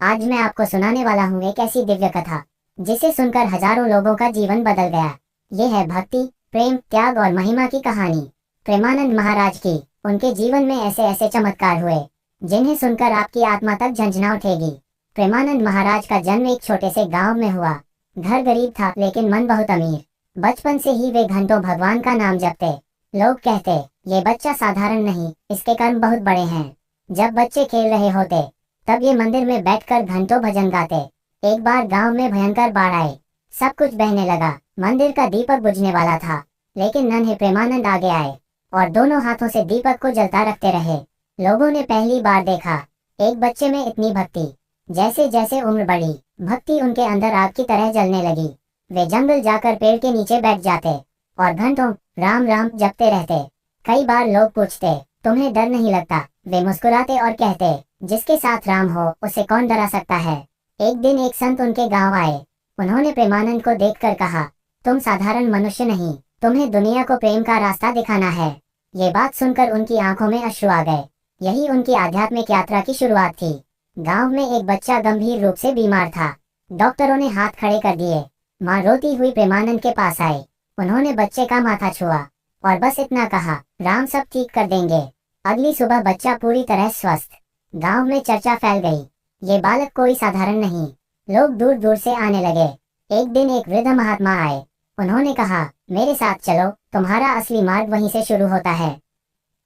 आज मैं आपको सुनाने वाला हूँ एक ऐसी दिव्य कथा जिसे सुनकर हजारों लोगों का जीवन बदल गया। ये है भक्ति, प्रेम, त्याग और महिमा की कहानी प्रेमानंद महाराज की। उनके जीवन में ऐसे ऐसे चमत्कार हुए जिन्हें सुनकर आपकी आत्मा तक झंझना उठेगी। प्रेमानंद महाराज का जन्म एक छोटे से गांव में हुआ। घर गरीब था लेकिन मन बहुत अमीर। बचपन से ही वे घंटों भगवान का नाम जपते। लोग कहते, ये बच्चा साधारण नहीं, इसके कर्म बहुत बड़े हैं। जब बच्चे खेल रहे होते तब ये मंदिर में बैठकर घंटों भजन गाते। एक बार गांव में भयंकर बाढ़ आई। सब कुछ बहने लगा। मंदिर का दीपक बुझने वाला था, लेकिन नन्हे प्रेमानंद आगे आए और दोनों हाथों से दीपक को जलता रखते रहे। लोगों ने पहली बार देखा एक बच्चे में इतनी भक्ति। जैसे जैसे उम्र बढ़ी, भक्ति उनके अंदर आग की तरह जलने लगी। वे जंगल जाकर पेड़ के नीचे बैठ जाते और घंटों राम राम जपते रहते। कई बार लोग पूछते, तुम्हें डर नहीं लगता? वे मुस्कुराते और कहते, जिसके साथ राम हो उसे कौन डरा सकता है। एक दिन एक संत उनके गांव आए। उन्होंने प्रेमानंद को देखकर कहा, तुम साधारण मनुष्य नहीं, तुम्हें दुनिया को प्रेम का रास्ता दिखाना है। ये बात सुनकर उनकी आंखों में अश्रु आ गए। यही उनकी आध्यात्मिक यात्रा की शुरुआत थी। गांव में एक बच्चा गंभीर रूप से बीमार था। डॉक्टरों ने हाथ खड़े कर दिए। माँ रोती हुई प्रेमानंद के पास आई। उन्होंने बच्चे का माथा छुआ और बस इतना कहा, राम सब ठीक कर देंगे। अगली सुबह बच्चा पूरी तरह स्वस्थ। गांव में चर्चा फैल गई, ये बालक कोई साधारण नहीं। लोग दूर दूर से आने लगे। एक दिन एक वृद्ध महात्मा आए। उन्होंने कहा, मेरे साथ चलो, तुम्हारा असली मार्ग वहीं से शुरू होता है।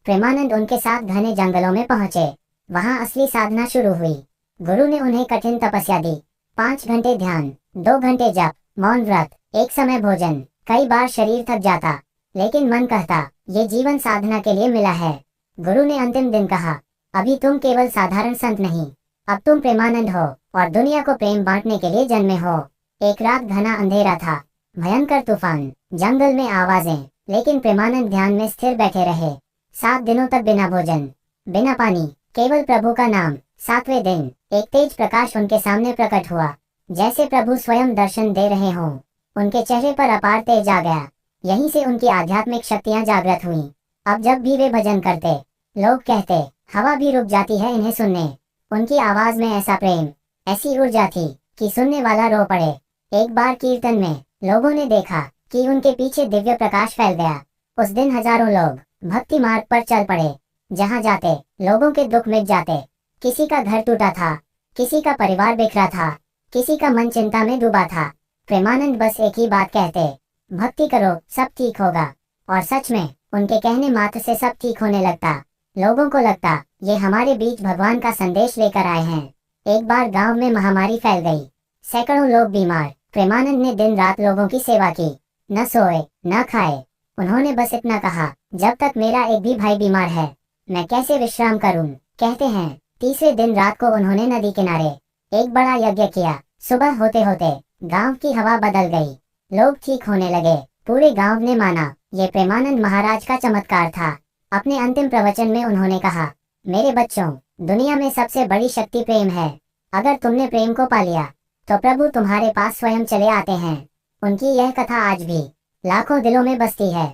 प्रेमानंद उनके साथ घने जंगलों में पहुंचे। वहां असली साधना शुरू हुई। गुरु ने उन्हें कठिन तपस्या दी। 5 घंटे ध्यान, 2 घंटे जप, मौन व्रत, एक समय भोजन। कई बार शरीर थक जाता, लेकिन मन कहता, ये जीवन साधना के लिए मिला है। गुरु ने अंतिम दिन कहा, अभी तुम केवल साधारण संत नहीं, अब तुम प्रेमानंद हो और दुनिया को प्रेम बांटने के लिए जन्मे हो। एक रात घना अंधेरा था, भयंकर तूफान, जंगल में आवाजें, लेकिन प्रेमानंद ध्यान में स्थिर बैठे रहे। 7 दिनों तक बिना भोजन, बिना पानी, केवल प्रभु का नाम। 7वें दिन एक तेज प्रकाश उनके सामने प्रकट हुआ, जैसे प्रभु स्वयं दर्शन दे रहे हों। उनके चेहरे पर अपार तेज आ गया। यहीं से उनकी आध्यात्मिक शक्तियां जागृत हुईं। अब जब भी वे भजन करते, लोग कहते, हवा भी रुक जाती है इन्हें सुनने। उनकी आवाज में ऐसा प्रेम, ऐसी ऊर्जा थी कि सुनने वाला रो पड़े। एक बार कीर्तन में लोगों ने देखा कि उनके पीछे दिव्य प्रकाश फैल गया। उस दिन हजारों लोग भक्ति मार्ग पर चल पड़े। जहां जाते लोगों के दुख मिट जाते। किसी का घर टूटा था, किसी का परिवार बिखरा था, किसी का मन चिंता में डूबा था। प्रेमानंद बस एक ही बात कहते, भक्ति करो सब ठीक होगा। और सच में उनके कहने मात्र से सब ठीक होने लगता। लोगों को लगता, ये हमारे बीच भगवान का संदेश लेकर आए हैं। एक बार गांव में महामारी फैल गई। सैकड़ों लोग बीमार। प्रेमानंद ने दिन रात लोगों की सेवा की, न सोए न खाए। उन्होंने बस इतना कहा, जब तक मेरा एक भी भाई बीमार है, मैं कैसे विश्राम करूं। कहते हैं 30वें दिन रात को उन्होंने नदी किनारे एक बड़ा यज्ञ किया। सुबह होते होते गांव की हवा बदल गई। लोग ठीक होने लगे। पूरे गांव ने माना ये प्रेमानंद महाराज का चमत्कार था। अपने अंतिम प्रवचन में उन्होंने कहा, मेरे बच्चों, दुनिया में सबसे बड़ी शक्ति प्रेम है। अगर तुमने प्रेम को पा लिया तो प्रभु तुम्हारे पास स्वयं चले आते हैं। उनकी यह कथा आज भी लाखों दिलों में बसती है।